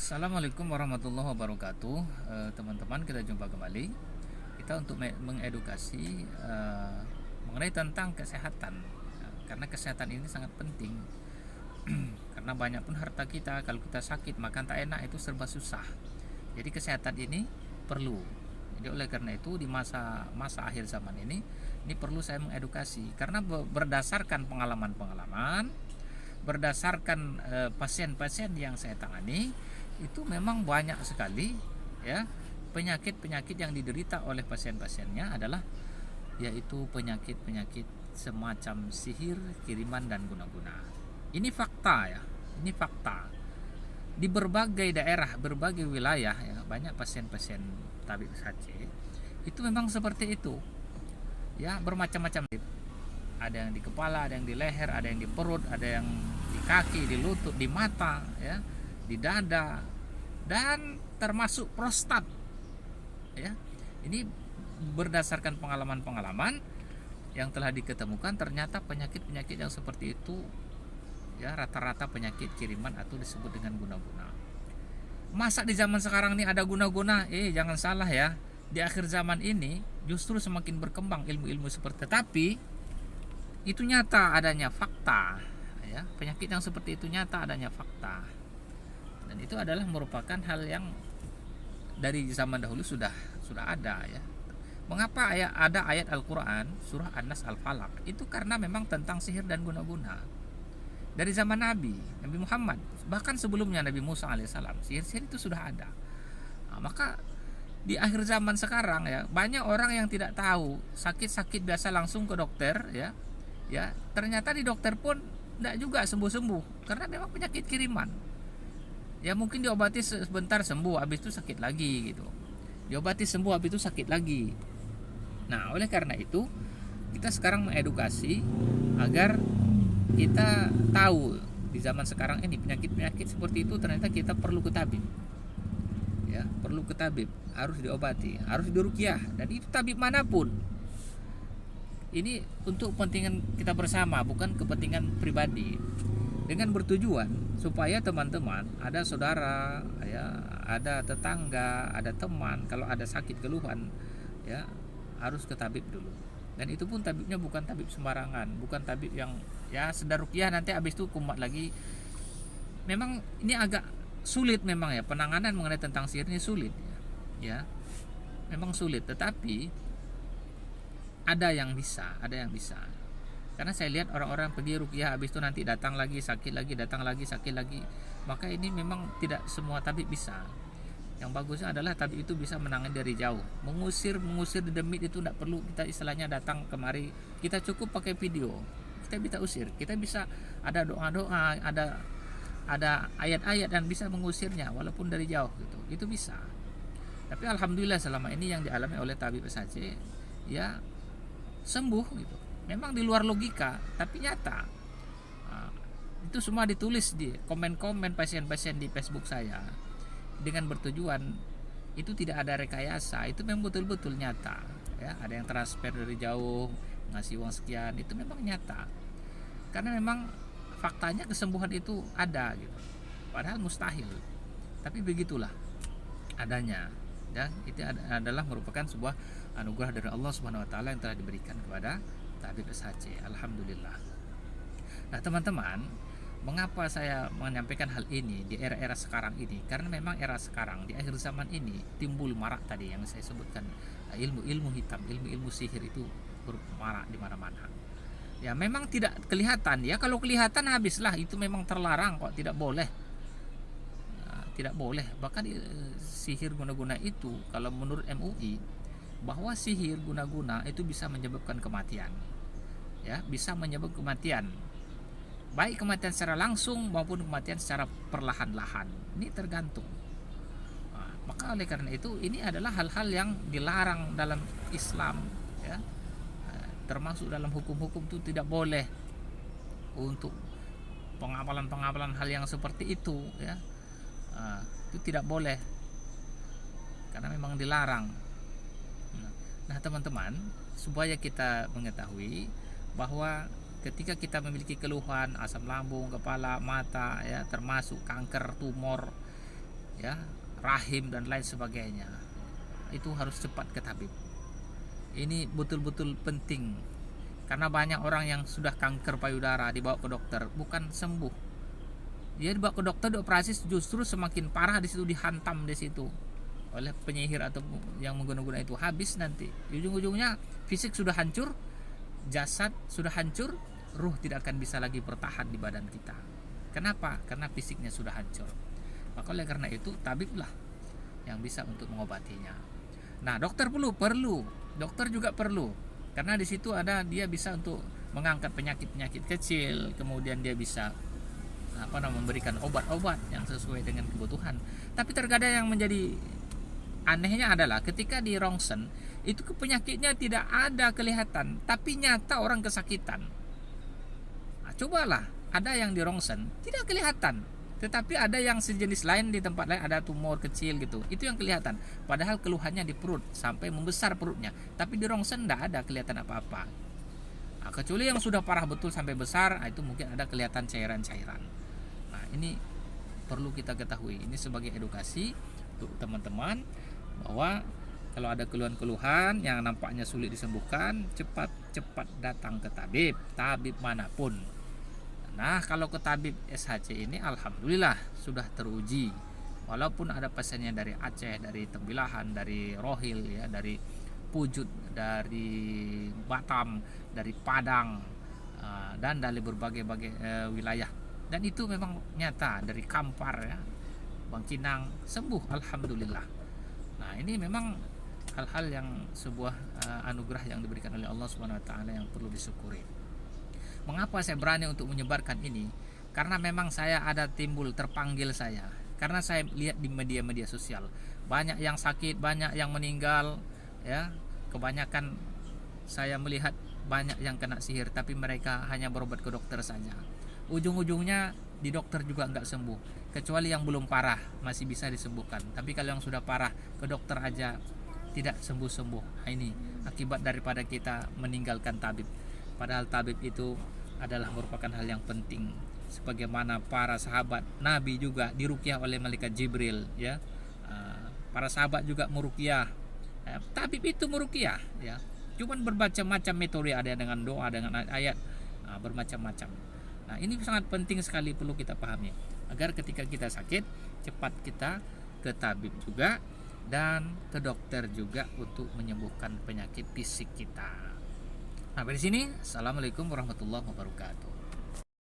Assalamualaikum warahmatullahi wabarakatuh. Teman-teman, kita jumpa kembali. Kita untuk mengedukasi mengenai tentang kesehatan. Karena kesehatan ini sangat penting. Karena banyak pun harta kita, kalau kita sakit makan tak enak itu serba susah. Jadi kesehatan ini perlu. Jadi oleh karena itu di masa akhir zaman ini perlu saya mengedukasi karena berdasarkan pengalaman-pengalaman, berdasarkan pasien-pasien yang saya tangani, itu memang banyak sekali ya penyakit-penyakit yang diderita oleh pasien-pasiennya adalah yaitu penyakit-penyakit semacam sihir, kiriman dan guna-guna. Ini fakta ya, ini fakta. Di berbagai daerah, berbagai wilayah ya, banyak pasien-pasien tabib saja itu memang seperti itu. Ya, bermacam-macam. Ada yang di kepala, ada yang di leher, ada yang di perut, ada yang di kaki, di lutut, di mata, ya, di dada, dan termasuk prostat. Ya, ini berdasarkan pengalaman-pengalaman yang telah diketemukan, ternyata penyakit-penyakit yang seperti itu ya rata-rata penyakit kiriman atau disebut dengan guna-guna. Masa di zaman sekarang ini ada guna-guna? Jangan salah ya. Di akhir zaman ini justru semakin berkembang ilmu-ilmu seperti, tetapi itu nyata adanya fakta ya, penyakit yang seperti itu nyata adanya fakta, dan itu adalah merupakan hal yang dari zaman dahulu sudah ada ya. Mengapa ada ayat Al-Quran surah An-Nas Al-Falaq? Itu karena memang tentang sihir dan guna-guna dari zaman Nabi Muhammad, bahkan sebelumnya Nabi Musa alaihissalam, sihir-sihir itu sudah ada. Maka di akhir zaman sekarang ya, banyak orang yang tidak tahu, sakit-sakit biasa langsung ke dokter ya, ternyata di dokter pun tidak juga sembuh-sembuh karena memang penyakit kiriman. Ya mungkin diobati sebentar sembuh, habis itu sakit lagi gitu. Diobati sembuh, habis itu sakit lagi. Nah, oleh karena itu kita sekarang mengedukasi agar kita tahu di zaman sekarang ini penyakit-penyakit seperti itu ternyata kita perlu ke tabib. Ya, perlu ke tabib, harus diobati, harus diruqyah, dan itu tabib manapun. Ini untuk kepentingan kita bersama, bukan kepentingan pribadi. Dengan bertujuan supaya teman-teman, ada saudara, ya, ada tetangga, ada teman, kalau ada sakit keluhan, ya, harus ke tabib dulu. Dan itu pun tabibnya bukan tabib sembarangan, bukan tabib yang ya sedar ruqyah nanti habis itu kumat lagi. Memang ini agak sulit memang ya, penanganan mengenai tentang sihir ini sulit ya. Memang sulit, tetapi ada yang bisa. Karena saya lihat orang-orang pergi ruqyah habis itu nanti datang lagi sakit lagi, datang lagi sakit lagi. Maka ini memang tidak semua tabib bisa. Yang bagusnya adalah tabib itu bisa menangani dari jauh, mengusir demit itu tidak perlu kita istilahnya datang kemari, kita cukup pakai video, kita bisa usir, kita bisa ada doa-doa, ada ayat-ayat dan bisa mengusirnya walaupun dari jauh gitu, itu bisa. Tapi alhamdulillah selama ini yang dialami oleh tabib saja ya sembuh gitu. Memang di luar logika tapi nyata. Itu semua ditulis di komen-komen pasien-pasien di Facebook saya dengan bertujuan, itu tidak ada rekayasa, itu memang betul-betul nyata ya. Ada yang transfer dari jauh ngasih uang sekian, itu memang nyata karena memang faktanya kesembuhan itu ada gitu, padahal mustahil, tapi begitulah adanya ya. Itu adalah merupakan sebuah anugerah dari Allah Subhanahu wa taala yang telah diberikan kepada tabib SHC, alhamdulillah. Nah teman-teman, mengapa saya menyampaikan hal ini di era-era sekarang ini? Karena memang era sekarang di akhir zaman ini timbul marak tadi yang saya sebutkan, ilmu-ilmu hitam, ilmu-ilmu sihir itu bermarak di mana-mana. Ya memang tidak kelihatan ya, kalau kelihatan habislah, itu memang terlarang kok, tidak boleh. Tidak boleh. Bahkan sihir guna-guna itu kalau menurut MUI bahwa sihir guna-guna itu bisa menyebabkan kematian. Ya, bisa menyebabkan kematian. Baik kematian secara langsung maupun kematian secara perlahan-lahan, ini tergantung. Maka oleh karena itu ini adalah hal-hal yang dilarang dalam Islam ya. Termasuk dalam hukum-hukum itu tidak boleh untuk pengamalan-pengamalan hal yang seperti itu ya. Itu tidak boleh karena memang dilarang. Nah teman-teman, supaya kita mengetahui bahwa ketika kita memiliki keluhan asam lambung, kepala, mata ya, termasuk kanker, tumor, ya, rahim dan lain sebagainya, itu harus cepat ke tabib. Ini betul-betul penting, karena banyak orang yang sudah kanker payudara dibawa ke dokter bukan sembuh. Dia dibawa ke dokter, dioperasi, justru semakin parah di situ, dihantam di situ oleh penyihir atau yang menggunakan itu. Habis nanti ujung-ujungnya fisik sudah hancur, jasad sudah hancur, ruh tidak akan bisa lagi bertahan di badan kita. Kenapa? Karena fisiknya sudah hancur. Maka oleh karena itu tabiblah yang bisa untuk mengobatinya. Nah, dokter perlu, dokter juga perlu, karena di situ dia bisa untuk mengangkat penyakit-penyakit kecil, kemudian dia bisa memberikan obat-obat yang sesuai dengan kebutuhan. Tapi terkadang yang menjadi anehnya adalah ketika di rongsen itu penyakitnya tidak ada kelihatan, tapi nyata orang kesakitan. Nah, cobalah, ada yang di rongsen tidak kelihatan, tetapi ada yang sejenis lain di tempat lain, ada tumor kecil gitu, itu yang kelihatan, padahal keluhannya di perut sampai membesar perutnya, tapi di rongsen tidak ada kelihatan apa-apa. Nah, kecuali yang sudah parah betul sampai besar, itu mungkin ada kelihatan cairan-cairan. Nah, ini perlu kita ketahui, ini sebagai edukasi untuk teman-teman, bahwa kalau ada keluhan-keluhan yang nampaknya sulit disembuhkan, cepat datang ke tabib manapun. Nah, kalau ke tabib SHC ini alhamdulillah sudah teruji. Walaupun ada pasiennya dari Aceh, dari Tembilahan, dari Rohil, ya, dari Pujut, dari Batam, dari Padang, dan dari berbagai-bagai wilayah. Dan itu memang nyata, dari Kampar, ya, Bangkinang, sembuh alhamdulillah. Nah, ini memang hal-hal yang sebuah anugerah yang diberikan oleh Allah Subhanahu wa taala yang perlu disyukuri. Mengapa saya berani untuk menyebarkan ini? Karena memang saya ada timbul terpanggil saya. Karena saya lihat di media-media sosial banyak yang sakit, banyak yang meninggal, ya. Kebanyakan saya melihat banyak yang kena sihir, tapi mereka hanya berobat ke dokter saja. Ujung-ujungnya di dokter juga nggak sembuh, kecuali yang belum parah masih bisa disembuhkan. Tapi kalau yang sudah parah ke dokter aja tidak sembuh-sembuh. Nah, ini akibat daripada kita meninggalkan tabib. Padahal tabib itu adalah merupakan hal yang penting. Sebagaimana para sahabat Nabi juga diruqyah oleh malaikat Jibril, ya. Para sahabat juga meruqyah. Tabib itu meruqyah, ya. Cuman bermacam-macam metode, ada dengan doa, dengan ayat, bermacam-macam. Nah, ini sangat penting sekali, perlu kita pahami agar ketika kita sakit cepat kita ke tabib juga dan ke dokter juga untuk menyembuhkan penyakit fisik kita. Sampai di sini. Assalamualaikum warahmatullahi wabarakatuh.